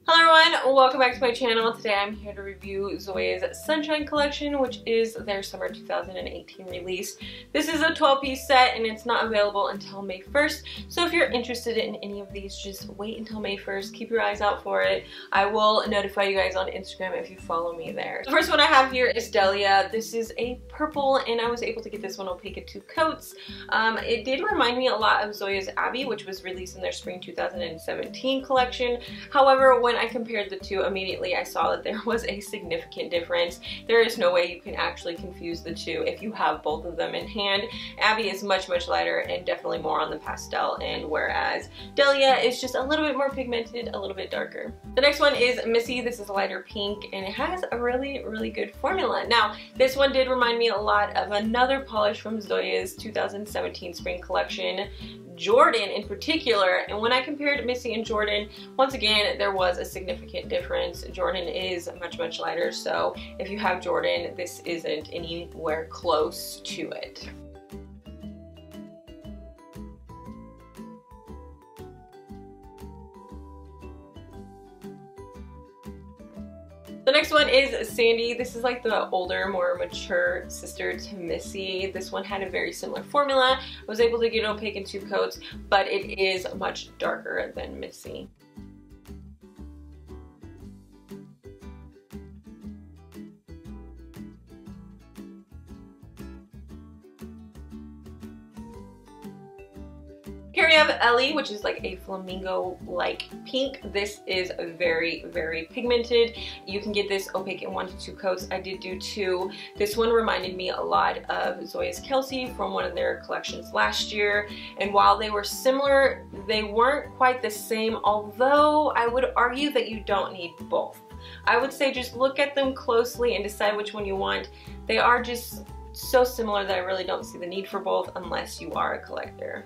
Hello everyone, welcome back to my channel. Today I'm here to review Zoya's Sunshine Collection, which is their summer 2018 release. This is a 12-piece set and it's not available until May 1st, so if you're interested in any of these, just wait until May 1st. Keep your eyes out for it. I will notify you guys on Instagram if you follow me there. The first one I have here is Delia. This is a purple and I was able to get this one opaque in 2 coats. It did remind me a lot of Zoya's Abby, which was released in their spring 2017 collection. However, when I compared the two, immediately I saw that there was a significant difference. There is no way you can actually confuse the two if you have both of them in hand. Abby is much lighter and definitely more on the pastel end, whereas Delia is just a little bit more pigmented, a little bit darker. The next one is Missy. This is a lighter pink and it has a really good formula. Now, this one did remind me a lot of another polish from Zoya's 2017 spring collection, Jordan in particular, and when I compared Missy and Jordan, once again there was a significant difference. Jordan is much lighter, so if you have Jordan, this isn't anywhere close to it. The next one is Sandy. This is like the older, more mature sister to Missy. This one had a very similar formula. I was able to get it opaque in 2 coats, but it is much darker than Missy. Here we have Ellie, which is like a flamingo-like pink. This is very pigmented. You can get this opaque in 1 to 2 coats. I did do 2. This one reminded me a lot of Zoya's Kelsey from one of their collections last year. And while they were similar, they weren't quite the same, although I would argue that you don't need both. I would say just look at them closely and decide which one you want. They are just so similar that I really don't see the need for both unless you are a collector.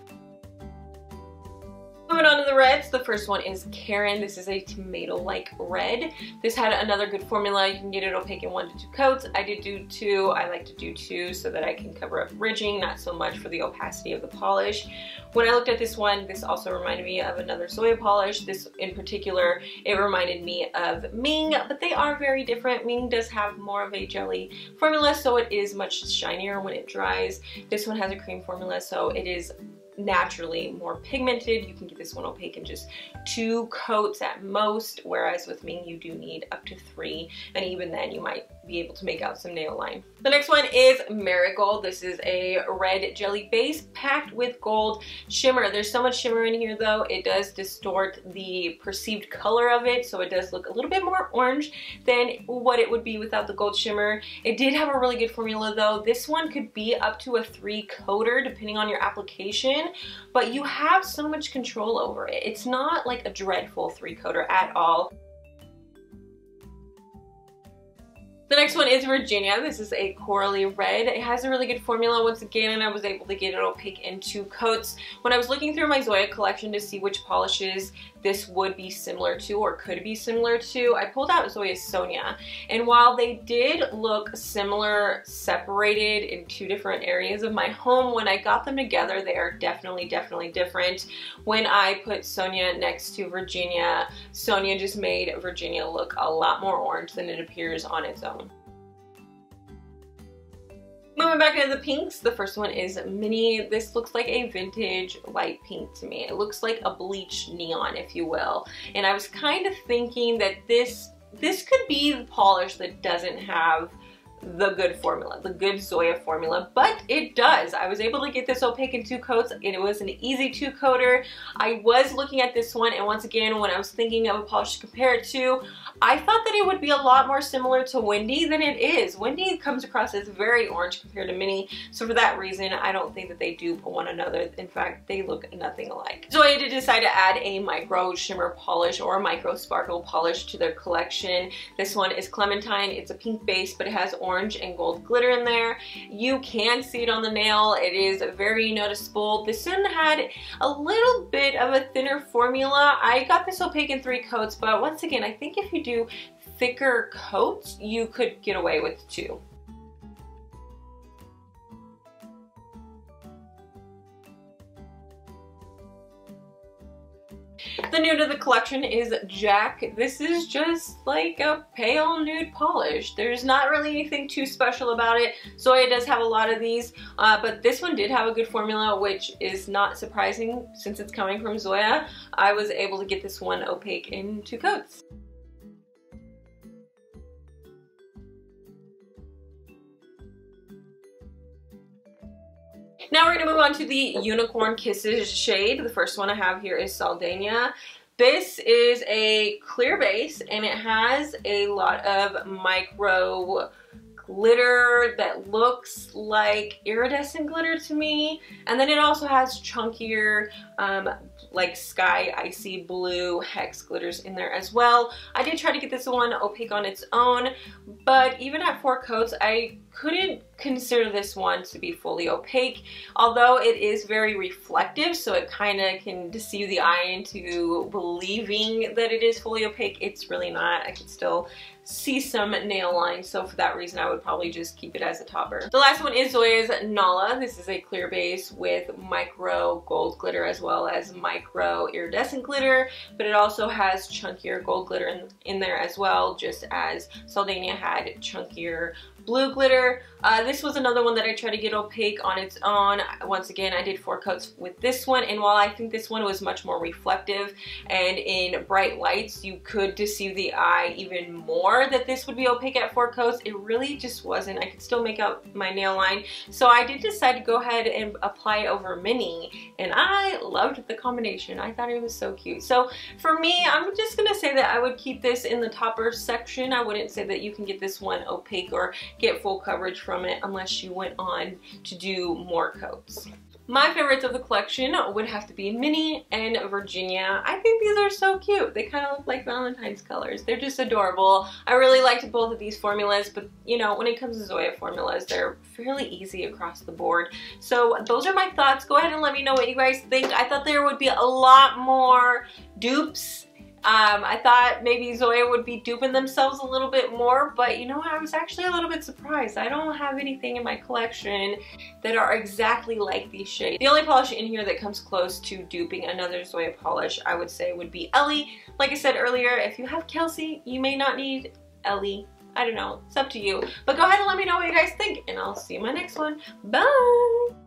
Moving on to the reds, the first one is Karen. This is a tomato-like red. This had another good formula. You can get it opaque in 1 to 2 coats. I did do 2. I like to do 2 so that I can cover up ridging, not so much for the opacity of the polish. When I looked at this one, this also reminded me of another Zoya polish. This in particular, it reminded me of Ming, but they are very different. Ming does have more of a jelly formula, so it is much shinier when it dries. This one has a cream formula, so it is naturally more pigmented. You can get this one opaque in just 2 coats at most, whereas with Ming you do need up to 3, and even then you might be able to make out some nail line. The next one is Marigold. This is a red jelly base packed with gold shimmer. There's so much shimmer in here though, it does distort the perceived color of it, so it does look a little bit more orange than what it would be without the gold shimmer. It did have a really good formula though. This one could be up to a 3-coater depending on your application, but you have so much control over it. It's not like a dreadful 3-coater at all. The next one is Virginia. This is a corally red. It has a really good formula once again, and I was able to get it opaque in 2 coats. When I was looking through my Zoya collection to see which polishes this would be similar to or could be similar to, I pulled out Zoya's Sonia. And while they did look similar, separated in 2 different areas of my home, when I got them together, they are definitely different. When I put Sonia next to Virginia, Sonia just made Virginia look a lot more orange than it appears on its own. Moving back into the pinks, the first one is Minnie. This looks like a vintage light pink to me. It looks like a bleached neon, if you will. And I was kind of thinking that this could be the polish that doesn't have the good formula, the good Zoya formula, but it does. I was able to get this opaque in 2 coats and it was an easy 2-coater. I was looking at this one, and once again, when I was thinking of a polish to compare it to, I thought that it would be a lot more similar to Wendy than it is. Wendy comes across as very orange compared to Minnie, so for that reason, I don't think that they dupe one another. In fact, they look nothing alike. Zoya did decide to add a micro shimmer polish or a micro sparkle polish to their collection. This one is Clementine. It's a pink base, but it has orange and gold glitter in there. You can see it on the nail. It is very noticeable. This one had a little bit of a thinner formula. I got this opaque in 3 coats, but once again, I think if you do thicker coats, you could get away with 2. The nude of the collection is Jack. This is just like a pale nude polish. There's not really anything too special about it. Zoya does have a lot of these, but this one did have a good formula, which is not surprising since it's coming from Zoya. I was able to get this one opaque in 2 coats. Now we're going to move on to the Unicorn Kisses shade. The first one I have here is Saldana. This is a clear base and it has a lot of micro glitter that looks like iridescent glitter to me, and then it also has chunkier like sky icy blue hex glitters in there as well. I did try to get this one opaque on its own, but even at 4 coats I couldn't consider this one to be fully opaque, although it is very reflective, so it kind of can deceive the eye into believing that it is fully opaque. It's really not. I could still see some nail lines, so for that reason I would probably just keep it as a topper. The last one is Zoya's Nahla. This is a clear base with micro gold glitter as well as micro iridescent glitter, but it also has chunkier gold glitter in there as well, just as Saldana had chunkier blue glitter. This was another one that I tried to get opaque on its own. Once again, I did 4 coats with this one, and while I think this one was much more reflective and in bright lights you could deceive the eye even more that this would be opaque at 4 coats, it really just wasn't. I could still make out my nail line, so I did decide to go ahead and apply it over Minnie, and I loved the combination. I thought it was so cute. So for me, I'm just gonna say that I would keep this in the topper section. I wouldn't say that you can get this one opaque or get full coverage from it unless you went on to do more coats. My favorites of the collection would have to be Minnie and Virginia. I think these are so cute. They kind of look like Valentine's colors. They're just adorable. I really liked both of these formulas, but you know, when it comes to Zoya formulas, they're fairly easy across the board. So those are my thoughts. Go ahead and let me know what you guys think. I thought there would be a lot more dupes. I thought maybe Zoya would be duping themselves a little bit more, but you know what, I was actually a little bit surprised. I don't have anything in my collection that are exactly like these shades. The only polish in here that comes close to duping another Zoya polish, I would say, would be Ellie. Like I said earlier, if you have Kelsey, you may not need Ellie. I don't know, it's up to you. But go ahead and let me know what you guys think, and I'll see you in my next one. Bye!